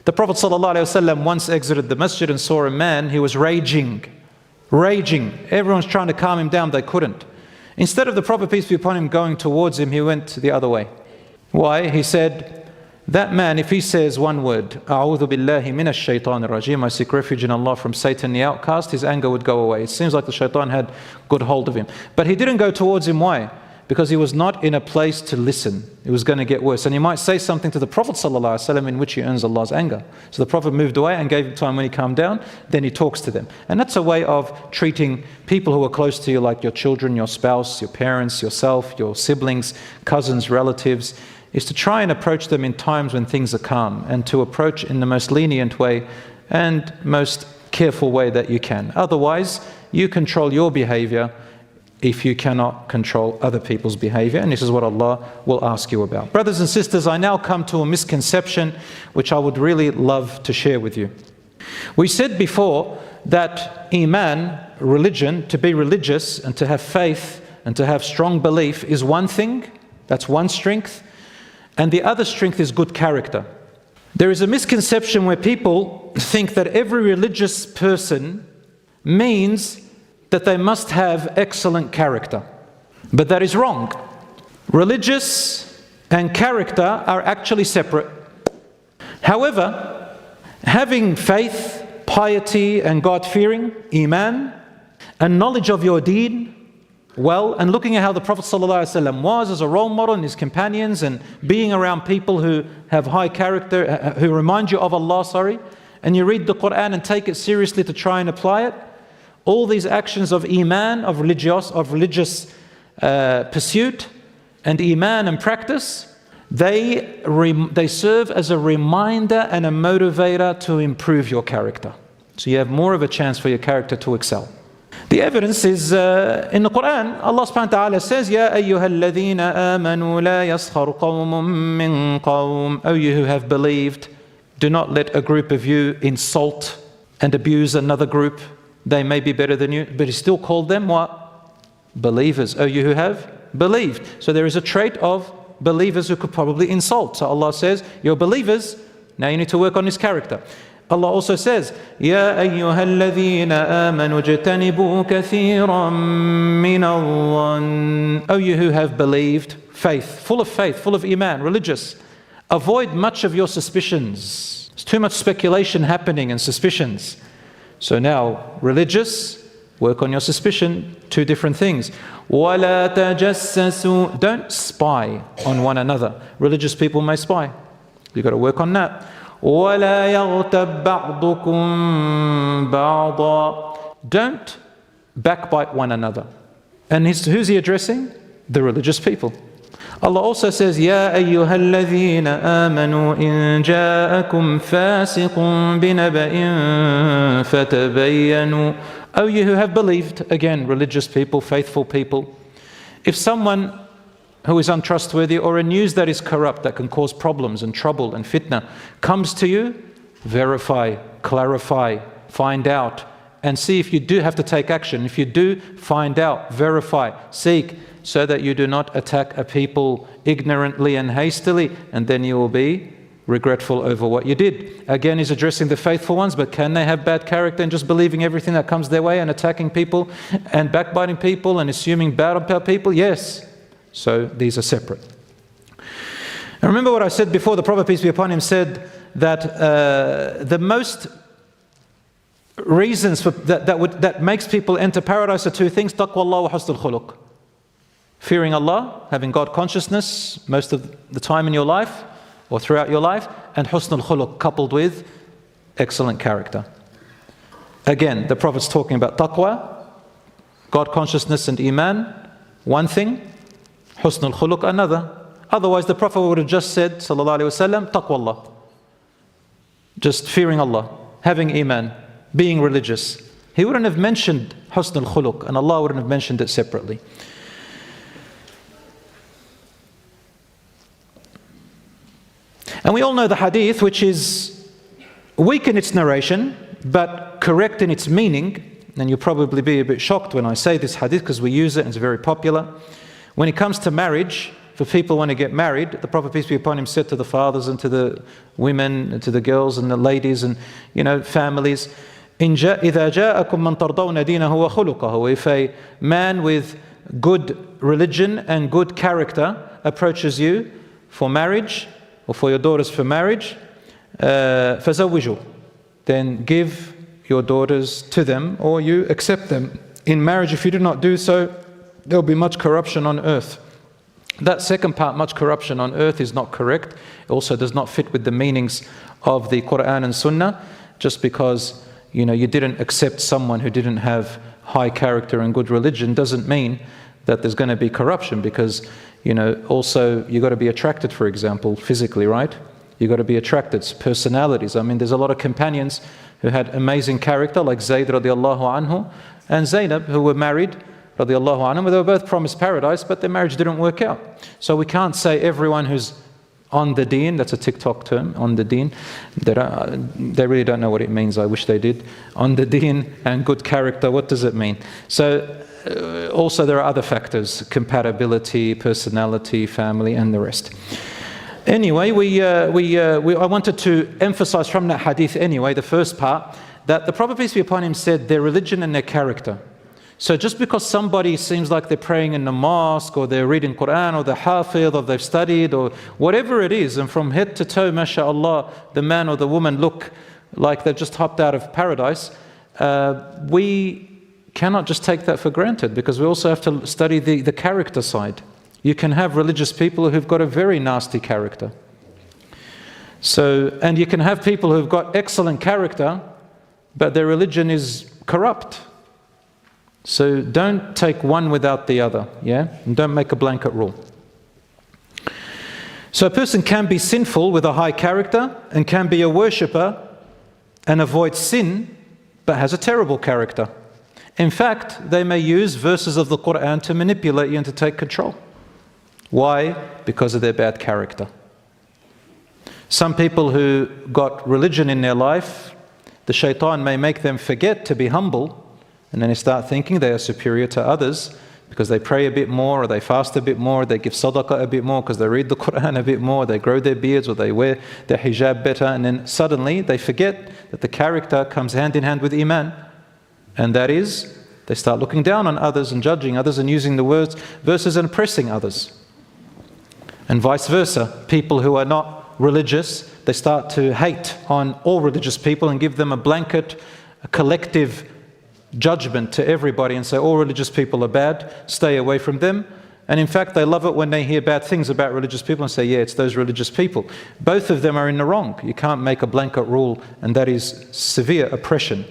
The Prophet ﷺ once exited the masjid and saw a man who was raging. Everyone's trying to calm him down, they couldn't. Instead of the Prophet, peace be upon him, going towards him, he went the other way. Why? He said, that man, if he says one word, A'udhu billahi minash shaitanir rajim, I seek refuge in Allah from Satan the outcast, his anger would go away. It seems like the shaitan had good hold of him. But he didn't go towards him. Why? Because he was not in a place to listen. It was going to get worse. And he might say something to the Prophet ﷺ in which he earns Allah's anger. So the Prophet moved away and gave him time. When he calmed down, then he talks to them. And that's a way of treating people who are close to you, like your children, your spouse, your parents, yourself, your siblings, cousins, relatives, is to try and approach them in times when things are calm, and to approach in the most lenient way and most careful way that you can. Otherwise, you control your behavior if you cannot control other people's behavior, and this is what Allah will ask you about. Brothers and sisters, I now come to a misconception which I would really love to share with you. We said before that Iman, religion, to be religious and to have faith and to have strong belief is one thing, that's one strength, and the other strength is good character. There is a misconception where people think that every religious person means that they must have excellent character. But that is wrong. Religious and character are actually separate. However, having faith, piety and God-fearing, Iman, and knowledge of your deen, well, and looking at how the Prophet ﷺ was as a role model and his companions, and being around people who have high character, who remind you of Allah, and you read the Quran and take it seriously to try and apply it, all these actions of Iman, of religious pursuit, and Iman and practice, they serve as a reminder and a motivator to improve your character. So you have more of a chance for your character to excel. The evidence is in the Quran. Allah subhanahu wa ta'ala says, Ya ayyuhalladhina amanu la yaskhar qawmun min qawm. O you who have believed, do not let a group of you insult and abuse another group. They may be better than you, but he still called them what? Believers. O you who have believed. So there is a trait of believers who could probably insult. So Allah says, you're believers, now you need to work on his character. Allah also says, Ya ayyuhalladhina amanu jtanibu kathiran min al-dhann. O you who have believed, faith, full of Iman, religious. Avoid much of your suspicions. There's too much speculation happening and suspicions. So now, religious, work on your suspicion, two different things. وَلَا تَجَسَّسُوا. Don't spy on one another. Religious people may spy. You've got to work on that. وَلَا يَغْتَبْ بَعْضُكُمْ بَعْضًا. Don't backbite one another. And who's he addressing? The religious people. Allah also says, Ya ayyuhalladhina amanu in ja'akum fasiqun binaba'in fatabayyanu. O you who have believed, again, religious people, faithful people, if someone who is untrustworthy or a news that is corrupt, that can cause problems and trouble and fitna, comes to you, verify, clarify, find out, and see if you do have to take action. If you do, find out, verify, seek, so that you do not attack a people ignorantly and hastily, and then you will be regretful over what you did. Again, he's addressing the faithful ones, but can they have bad character and just believing everything that comes their way and attacking people and backbiting people and assuming bad about people? Yes. So these are separate. And remember what I said before, the Prophet, peace be upon him, said that the most reasons for that makes people enter paradise are two things: taqwallah wa husnul khuluq. Fearing Allah, having God consciousness most of the time in your life or throughout your life, and husnul khuluq, coupled with excellent character. Again, the Prophet's talking about taqwa, God consciousness and Iman, one thing, husnul khuluq another. Otherwise the Prophet would have just said, sallallahu alaihi wasallam, taqwallah, just fearing Allah, having Iman, being religious. He wouldn't have mentioned husnul khuluq, and Allah wouldn't have mentioned it separately. And we all know the hadith, which is weak in its narration, but correct in its meaning. And you'll probably be a bit shocked when I say this hadith, because we use it and it's very popular. When it comes to marriage, for people when they get married, the Prophet, peace be upon him, said to the fathers and to the women and to the girls and the ladies and, families, إِذَا جَاءَكُم مَّن تَرْضَوْنَ دِينَهُ وَخُلُقَهُ. If a man with good religion and good character approaches you for marriage, or for your daughters for marriage, فَزَوِّجُوا. Then give your daughters to them, or you accept them in marriage. If you do not do so, there will be much corruption on earth. That second part, much corruption on earth, is not correct. It also does not fit with the meanings of the Quran and Sunnah. Just because you didn't accept someone who didn't have high character and good religion doesn't mean that there's going to be corruption, because also you got to be attracted, for example, physically, right? You got to be attracted, personalities. I mean, there's a lot of companions who had amazing character, like Zayd radiallahu anhu and Zaynab, who were married radiallahu anhu. They were both promised paradise, but their marriage didn't work out. So we can't say everyone who's on the deen, that's a TikTok term, on the deen, they really don't know what it means. I wish they did. On the deen and good character, what does it mean? So also there are other factors: compatibility, personality, family, and the rest. Anyway, I wanted to emphasize from that hadith anyway, the first part, that the Prophet, peace be upon him, said their religion and their character. So just because somebody seems like they're praying in the mosque, or they're reading Quran, or they're hafidh, or they've studied, or whatever it is, and from head to toe, mashallah, the man or the woman look like they've just hopped out of paradise, we cannot just take that for granted, because we also have to study the character side. You can have religious people who've got a very nasty character. And you can have people who've got excellent character, but their religion is corrupt. So don't take one without the other, and don't make a blanket rule. So a person can be sinful with a high character, and can be a worshipper and avoid sin, but has a terrible character. In fact, they may use verses of the Quran to manipulate you and to take control. Why? Because of their bad character. Some people who got religion in their life, the shaitan may make them forget to be humble, and then they start thinking they are superior to others because they pray a bit more, or they fast a bit more, they give sadaqah a bit more because they read the Quran a bit more, they grow their beards, or they wear their hijab better, and then suddenly they forget that the character comes hand in hand with iman. And that is, they start looking down on others and judging others and using the verses and oppressing others. And vice versa. People who are not religious, they start to hate on all religious people and give them a blanket, a collective judgment to everybody, and say all religious people are bad, stay away from them. And in fact, they love it when they hear bad things about religious people and say, yeah, it's those religious people. Both of them are in the wrong. You can't make a blanket rule, and that is severe oppression.